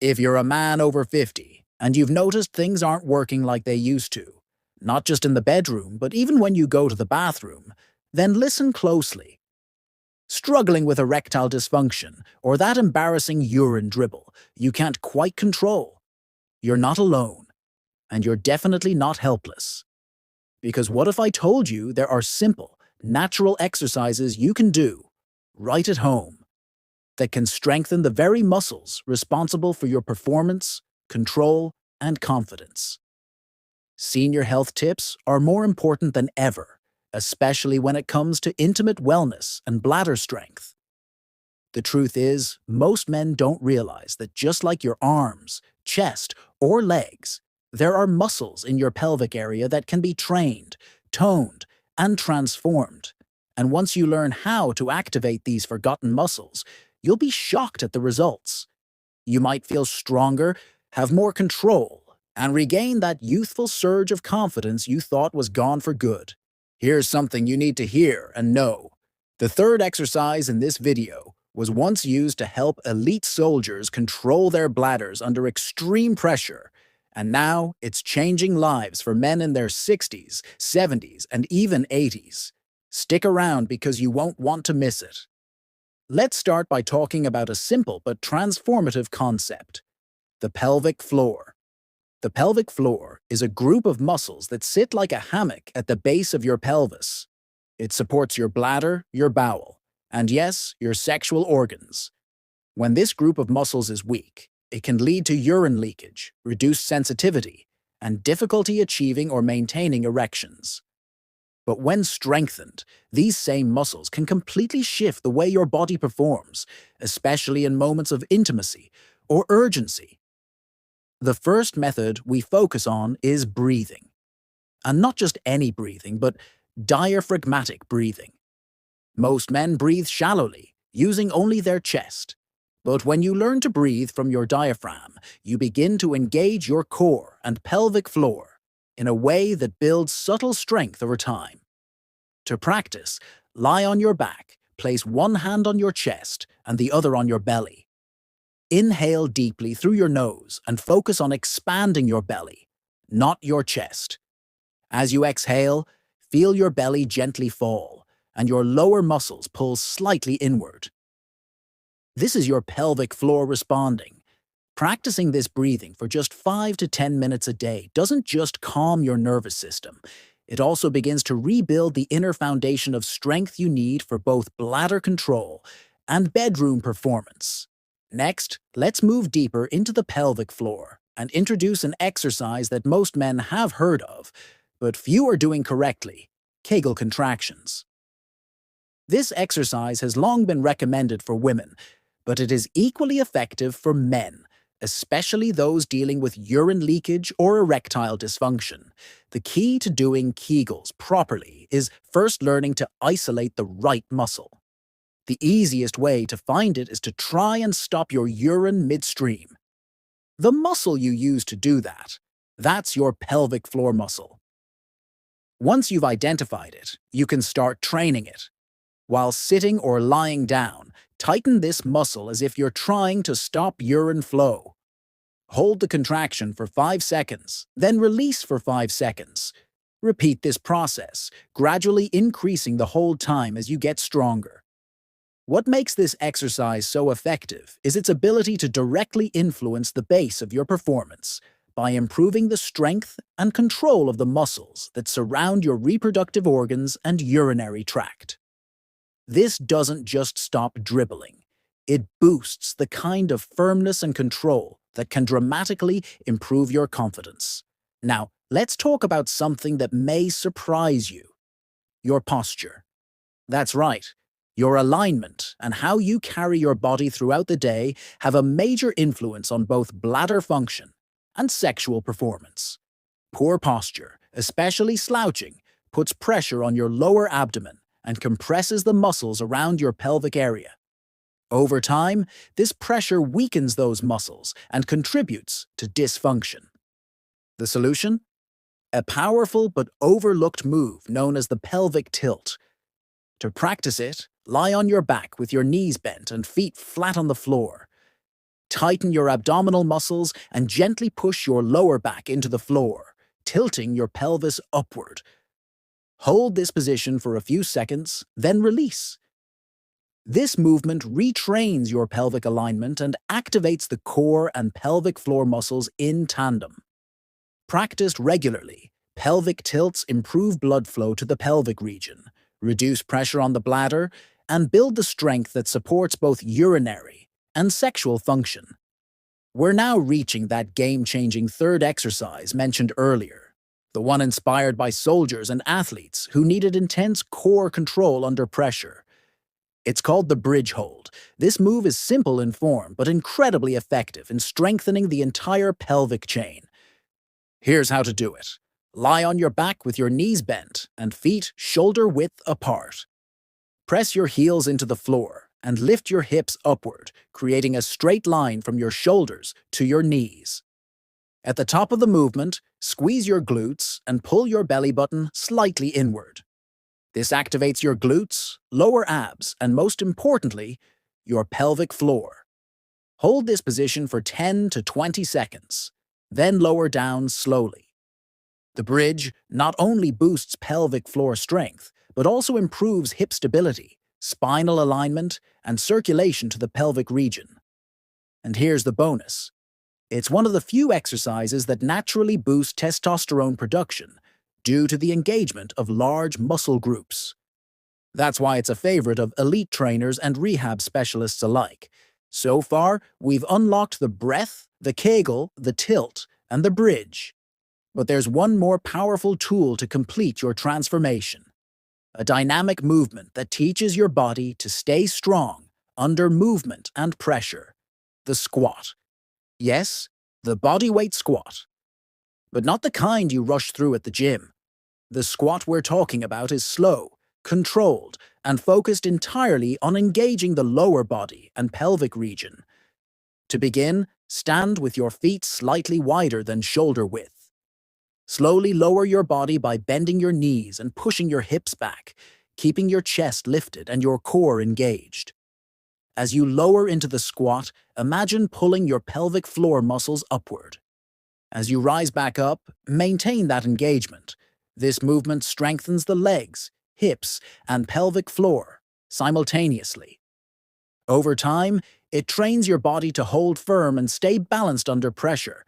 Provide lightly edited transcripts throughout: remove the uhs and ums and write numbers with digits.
If you're a man over 50 and you've noticed things aren't working like they used to, not just in the bedroom, but even when you go to the bathroom, then listen closely. Struggling with erectile dysfunction or that embarrassing urine dribble you can't quite control, you're not alone, and you're definitely not helpless. Because what if I told you there are simple, natural exercises you can do right at home that can strengthen the very muscles responsible for your performance, control, and confidence? Senior health tips are more important than ever, especially when it comes to intimate wellness and bladder strength. The truth is, most men don't realize that just like your arms, chest, or legs, there are muscles in your pelvic area that can be trained, toned, and transformed. And once you learn how to activate these forgotten muscles, you'll be shocked at the results. You might feel stronger, have more control, and regain that youthful surge of confidence you thought was gone for good. Here's something you need to hear and know. The third exercise in this video was once used to help elite soldiers control their bladders under extreme pressure, and now it's changing lives for men in their 60s, 70s, and even 80s. Stick around because you won't want to miss it. Let's start by talking about a simple but transformative concept: the pelvic floor. The pelvic floor is a group of muscles that sit like a hammock at the base of your pelvis. It supports your bladder, your bowel, and yes, your sexual organs. When this group of muscles is weak, it can lead to urine leakage, reduced sensitivity, and difficulty achieving or maintaining erections. But when strengthened, these same muscles can completely shift the way your body performs, especially in moments of intimacy or urgency. The first method we focus on is breathing. And not just any breathing, but diaphragmatic breathing. Most men breathe shallowly, using only their chest. But when you learn to breathe from your diaphragm, you begin to engage your core and pelvic floor in a way that builds subtle strength over time. To practice, lie on your back, place one hand on your chest and the other on your belly. Inhale deeply through your nose and focus on expanding your belly, not your chest. As you exhale, feel your belly gently fall and your lower muscles pull slightly inward. This is your pelvic floor responding. Practicing this breathing for just 5 to 10 minutes a day doesn't just calm your nervous system, it also begins to rebuild the inner foundation of strength you need for both bladder control and bedroom performance. Next, let's move deeper into the pelvic floor and introduce an exercise that most men have heard of, but few are doing correctly: Kegel contractions. This exercise has long been recommended for women, but it is equally effective for men, especially those dealing with urine leakage or erectile dysfunction. The key to doing Kegels properly is first learning to isolate the right muscle. The easiest way to find it is to try and stop your urine midstream. The muscle you use to do that, that's your pelvic floor muscle. Once you've identified it, you can start training it. While sitting or lying down, tighten this muscle as if you're trying to stop urine flow. Hold the contraction for 5 seconds, then release for 5 seconds. Repeat this process, gradually increasing the hold time as you get stronger. What makes this exercise so effective is its ability to directly influence the base of your performance by improving the strength and control of the muscles that surround your reproductive organs and urinary tract. This doesn't just stop dribbling. It boosts the kind of firmness and control that can dramatically improve your confidence. Now, let's talk about something that may surprise you: your posture. That's right. Your alignment and how you carry your body throughout the day have a major influence on both bladder function and sexual performance. Poor posture, especially slouching, puts pressure on your lower abdomen and compresses the muscles around your pelvic area. Over time, this pressure weakens those muscles and contributes to dysfunction. The solution? A powerful but overlooked move known as the pelvic tilt. To practice it, lie on your back with your knees bent and feet flat on the floor. Tighten your abdominal muscles and gently push your lower back into the floor, tilting your pelvis upward. Hold this position for a few seconds, then release. This movement retrains your pelvic alignment and activates the core and pelvic floor muscles in tandem. Practiced regularly, pelvic tilts improve blood flow to the pelvic region, reduce pressure on the bladder, and build the strength that supports both urinary and sexual function. We're now reaching that game-changing third exercise mentioned earlier, the one inspired by soldiers and athletes who needed intense core control under pressure. It's called the bridge hold. This move is simple in form, but incredibly effective in strengthening the entire pelvic chain. Here's how to do it. Lie on your back with your knees bent and feet shoulder-width apart. Press your heels into the floor and lift your hips upward, creating a straight line from your shoulders to your knees. At the top of the movement, squeeze your glutes and pull your belly button slightly inward. This activates your glutes, lower abs, and most importantly, your pelvic floor. Hold this position for 10 to 20 seconds, then lower down slowly. The bridge not only boosts pelvic floor strength, but also improves hip stability, spinal alignment, and circulation to the pelvic region. And here's the bonus. It's one of the few exercises that naturally boost testosterone production due to the engagement of large muscle groups. That's why it's a favorite of elite trainers and rehab specialists alike. So far, we've unlocked the breath, the Kegel, the tilt, and the bridge. But there's one more powerful tool to complete your transformation. A dynamic movement that teaches your body to stay strong under movement and pressure. The squat. Yes, the bodyweight squat. But not the kind you rush through at the gym. The squat we're talking about is slow, controlled, and focused entirely on engaging the lower body and pelvic region. To begin, stand with your feet slightly wider than shoulder width. Slowly lower your body by bending your knees and pushing your hips back, keeping your chest lifted and your core engaged. As you lower into the squat, imagine pulling your pelvic floor muscles upward. As you rise back up, maintain that engagement. This movement strengthens the legs, hips, and pelvic floor simultaneously. Over time, it trains your body to hold firm and stay balanced under pressure,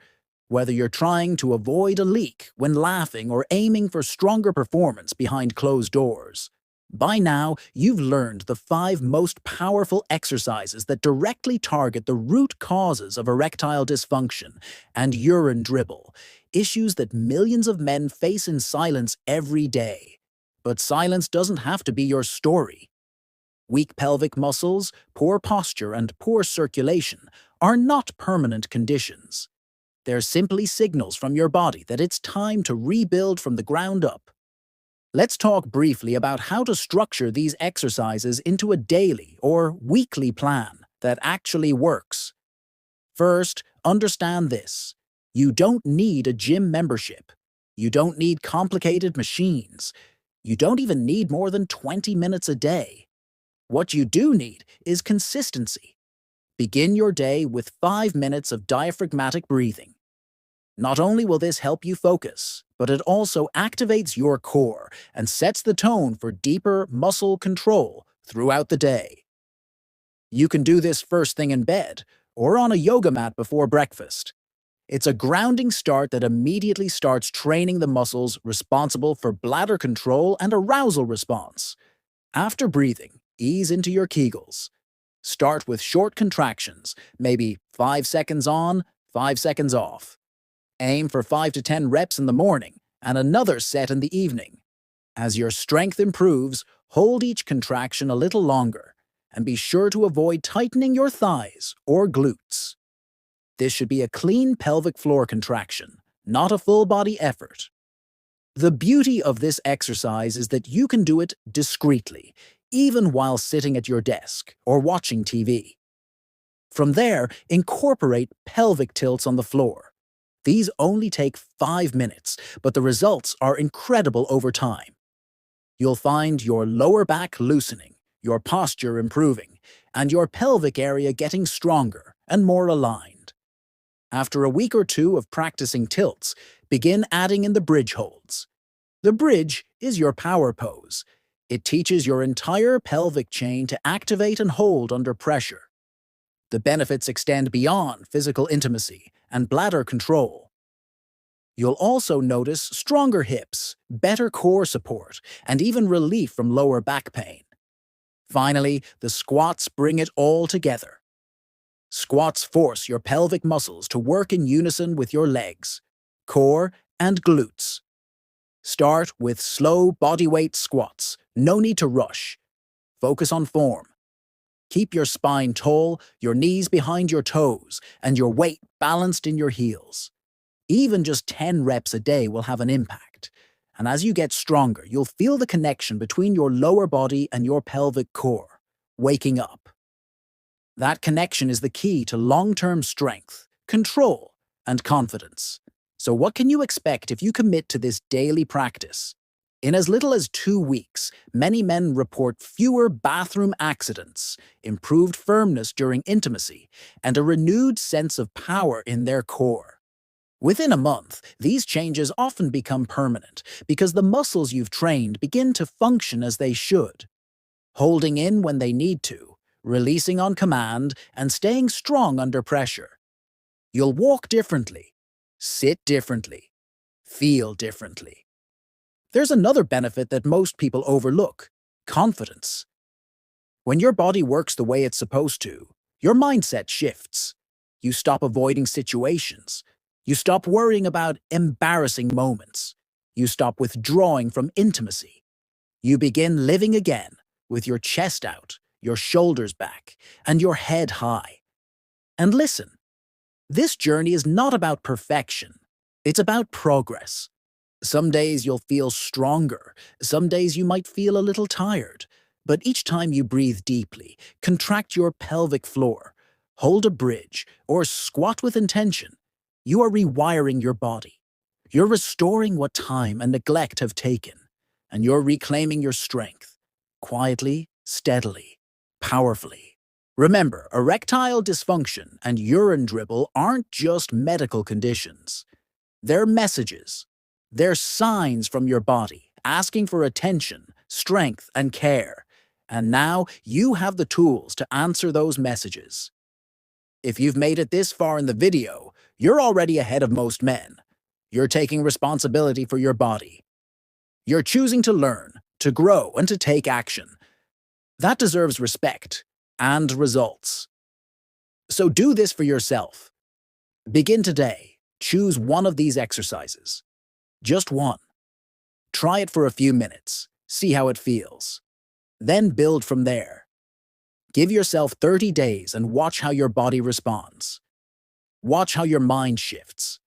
whether you're trying to avoid a leak when laughing or aiming for stronger performance behind closed doors. By now, you've learned the 5 most powerful exercises that directly target the root causes of erectile dysfunction and urine dribble, issues that millions of men face in silence every day. But silence doesn't have to be your story. Weak pelvic muscles, poor posture, and poor circulation are not permanent conditions. They're simply signals from your body that it's time to rebuild from the ground up. Let's talk briefly about how to structure these exercises into a daily or weekly plan that actually works. First, understand this. You don't need a gym membership. You don't need complicated machines. You don't even need more than 20 minutes a day. What you do need is consistency. Begin your day with 5 minutes of diaphragmatic breathing. Not only will this help you focus, but it also activates your core and sets the tone for deeper muscle control throughout the day. You can do this first thing in bed or on a yoga mat before breakfast. It's a grounding start that immediately starts training the muscles responsible for bladder control and arousal response. After breathing, ease into your Kegels. Start with short contractions, maybe 5 seconds on, 5 seconds off. Aim for 5 to 10 reps in the morning and another set in the evening. As your strength improves, hold each contraction a little longer and be sure to avoid tightening your thighs or glutes. This should be a clean pelvic floor contraction, not a full-body effort. The beauty of this exercise is that you can do it discreetly, even while sitting at your desk or watching TV. From there, incorporate pelvic tilts on the floor. These only take 5 minutes, but the results are incredible over time. You'll find your lower back loosening, your posture improving, and your pelvic area getting stronger and more aligned. After a week or two of practicing tilts, begin adding in the bridge holds. The bridge is your power pose. It teaches your entire pelvic chain to activate and hold under pressure. The benefits extend beyond physical intimacy and bladder control. You'll also notice stronger hips, better core support, and even relief from lower back pain. Finally, the squats bring it all together. Squats force your pelvic muscles to work in unison with your legs, core, and glutes. Start with slow bodyweight squats. No need to rush. Focus on form. Keep your spine tall, your knees behind your toes, and your weight balanced in your heels. Even just 10 reps a day will have an impact. And as you get stronger, you'll feel the connection between your lower body and your pelvic core, waking up. That connection is the key to long-term strength, control, and confidence. So what can you expect if you commit to this daily practice? In as little as 2 weeks, many men report fewer bathroom accidents, improved firmness during intimacy, and a renewed sense of power in their core. Within a month, these changes often become permanent because the muscles you've trained begin to function as they should, holding in when they need to, releasing on command, and staying strong under pressure. You'll walk differently, sit differently, feel differently. There's another benefit that most people overlook: confidence. When your body works the way it's supposed to, your mindset shifts. You stop avoiding situations. You stop worrying about embarrassing moments. You stop withdrawing from intimacy. You begin living again with your chest out, your shoulders back, and your head high. And listen, this journey is not about perfection. It's about progress. Some days you'll feel stronger. Some days you might feel a little tired. But each time you breathe deeply, contract your pelvic floor, hold a bridge, or squat with intention, you are rewiring your body. You're restoring what time and neglect have taken, and you're reclaiming your strength, quietly, steadily, powerfully. Remember, erectile dysfunction and urine dribble aren't just medical conditions. They're messages. They're signs from your body, asking for attention, strength, and care. And now you have the tools to answer those messages. If you've made it this far in the video, you're already ahead of most men. You're taking responsibility for your body. You're choosing to learn, to grow, and to take action. That deserves respect and results. So do this for yourself. Begin today. Choose one of these exercises. Just one. Try it for a few minutes. See how it feels. Then build from there. Give yourself 30 days and watch how your body responds. Watch how your mind shifts.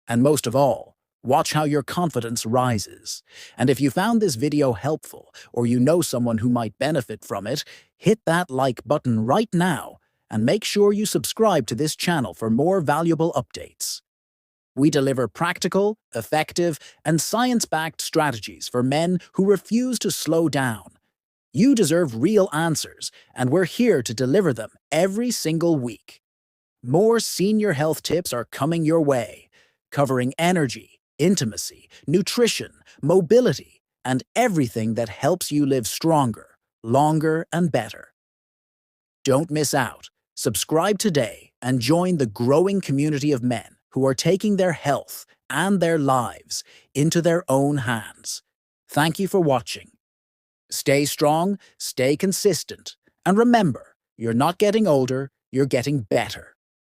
And most of all, watch how your confidence rises. And if you found this video helpful, or you know someone who might benefit from it, hit that like button right now and make sure you subscribe to this channel for more valuable updates. We deliver practical, effective, and science-backed strategies for men who refuse to slow down. You deserve real answers, and we're here to deliver them every single week. More senior health tips are coming your way, covering energy, intimacy, nutrition, mobility, and everything that helps you live stronger, longer, and better. Don't miss out. Subscribe today and join the growing community of men who are taking their health and their lives into their own hands. Thank you for watching. Stay strong, stay consistent, and remember, you're not getting older, you're getting better.